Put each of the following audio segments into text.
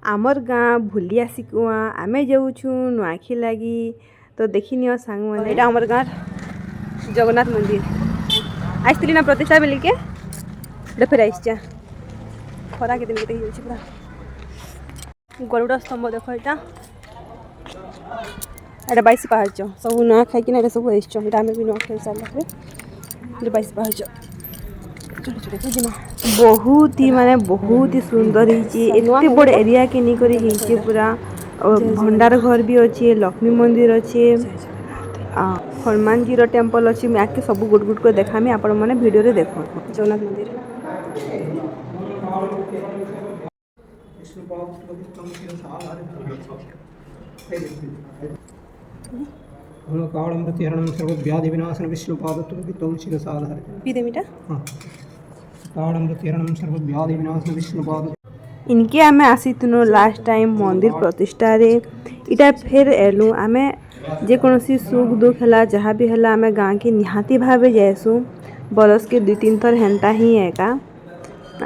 आमर गाँ भूलिया सिकुआ आमे जाऊँ नुआखी लगी तो देखी नियो सांग मैंने यहाँ आमर गाँ जगन्नाथ मंदिर आसती ना प्रतिष्ठा बेल के फिर आईचा खरा के दिन के पूरा गरुड़ स्तंभ देख यहाँ एटा 22 पाहाच सब नुआ खाई सब आम भी नुआ खाई सारे 22 पाहाच बहुत ही माने बहुत ही सुंदर एते बड़ एरिया के नहीं करी पूरा भंडार घर भी अच्छे लक्ष्मी मंदिर अच्छे हनुमान जी रो टेम्पल अच्छे मैं आके सब गुट गुट को देखामी आपण मैंने वीडियो रे देखो जगन्नाथ मंदिर कावड़मृत्यहरणं सर्वव्याधिविनाशनं विष्णुपादत्वं शिरसाधारः पीदेमीटा कावड़मृत्यहरणं सर्वव्याधिविनाशनं विष्णुपाद इनके आम आसीथुनु लास्ट टाइम मंदिर प्रतिष्ठा रे इटा फिर एलु आमे जेकोसी सुख दुख है जहाँ भी है आम गाँ के निहाती भावे जाएसु बरस के 2-3 थर हेन्टा ही एका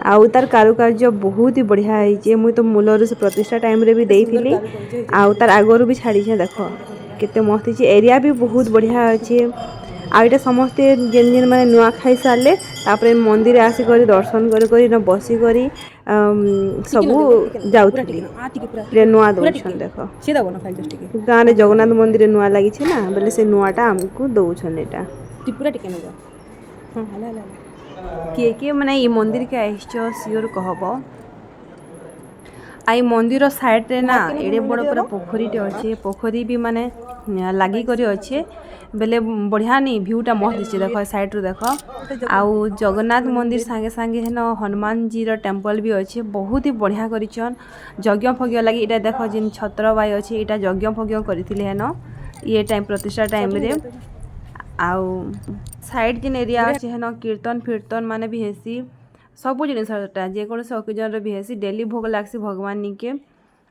आउ तार कारुकार्य बहुत ही बढ़िया है मुई तो मूलर से प्रतिष्ठा टाइम रे भी देइथिली आउ तार आगरू भी छाड़ी देख केते मस्त है एरिया भी बहुत बढ़िया अच्छे आईटा समस्ते जेन जेन मैंने नुआ खाई सारे तापर मंदिर आसिक दर्शन कर बसिक सबू जाऊली नुआ दौन देख गाँव में जगन्नाथ मंदिर नुआ लगी ना बोले से नुआटा आमको दौन यहाँ किए किए मैंने ये मंदिर के आईच सियोर कहब आई मंदिर साइड रे ना एड़े बड़ पूरा पोखरीटे अच्छे पोखरी भी माने लगी करी अच्छे बेले बढ़िया नहीं भ्यूटा मस्त देख साइड रू देख आउ जगन्नाथ मंदिर सांगे सांगे हेन हनुमान जी रो टेम्पल भी अच्छे बहुत ही बढ़िया करिछन यज्ञ फज्ञ लगी इटा देख जिन छत्र बाई अच्छे इटा यज्ञ फज्ञ करथिले हेन ये टाइम प्रतिष्ठा टाइम रे आउ साइड जिन एरिया अच्छे हेन कीर्तन फीर्तन माने भी हेसी सब जिनटा जेकोसी ओकेजन भी हेसी डेली भोग लागसी भगवान के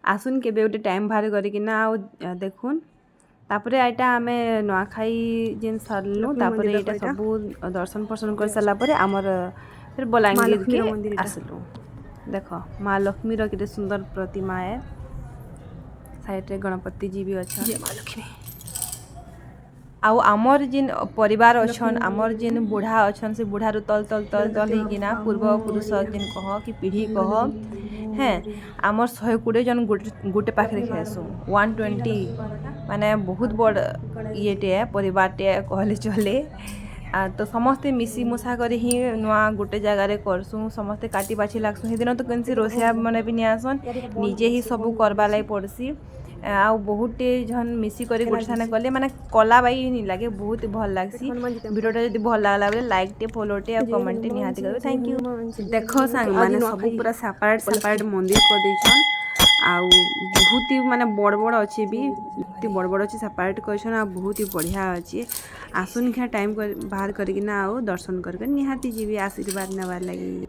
आसुन के गोटे टाइम बाहर करकिना आउ देखुन तापर एटा आमे नुआखाई जिन सरलु तापर एटा सब दर्शन पर्शन कर सारा पर आमर फिर बलांगीर के आसलु देख माँ लक्ष्मी रो केते सुंदर प्रतिमा है साइड रे गणपति जी भी अच्छा माँ लक्ष्मी आउ आमर जिन परिवार अच्छन आमर जिन बुढ़ा अच्छन से बुढ़ा रू तल तल तल तल होना पूर्व पुरुष जिन कह कि पीढ़ी कह हैं आमर 120 जन गोटे पाखे खेसु 120 माने बहुत बड़ ये परिवारटे कहले चले तो समस्ते मिसी मुसा कर ही नुआ गोटे जगार करसुँ समस्ते काटी बाछी लागसुँ दिन तो कौन रोषिया मैंने भी नहीं आसन निजे ही सब करवा लगे पड़सी आ बहुत जन मिसी कर गोटे साने कले माने कला बाई नहीं लगे बहुत भल लगसी वीडियोटा जब भल लगला बेले लाइक टे फॉलो टे और कमेंट टे निहाती करबे थैंक यू देखो सांग माने सब पूरा सेपरेट मंदिर कर देछन आ बहुत ही माने बड़ बड़ अच्छे भी बड़ बड़ अच्छे सेपरेट करछन आ बहुत ही बढ़िया अच्छे आसुन क्या टाइम बाहर करकिना आ दर्शन करके निहाती जीवी आशीर्वाद नेबार लगी।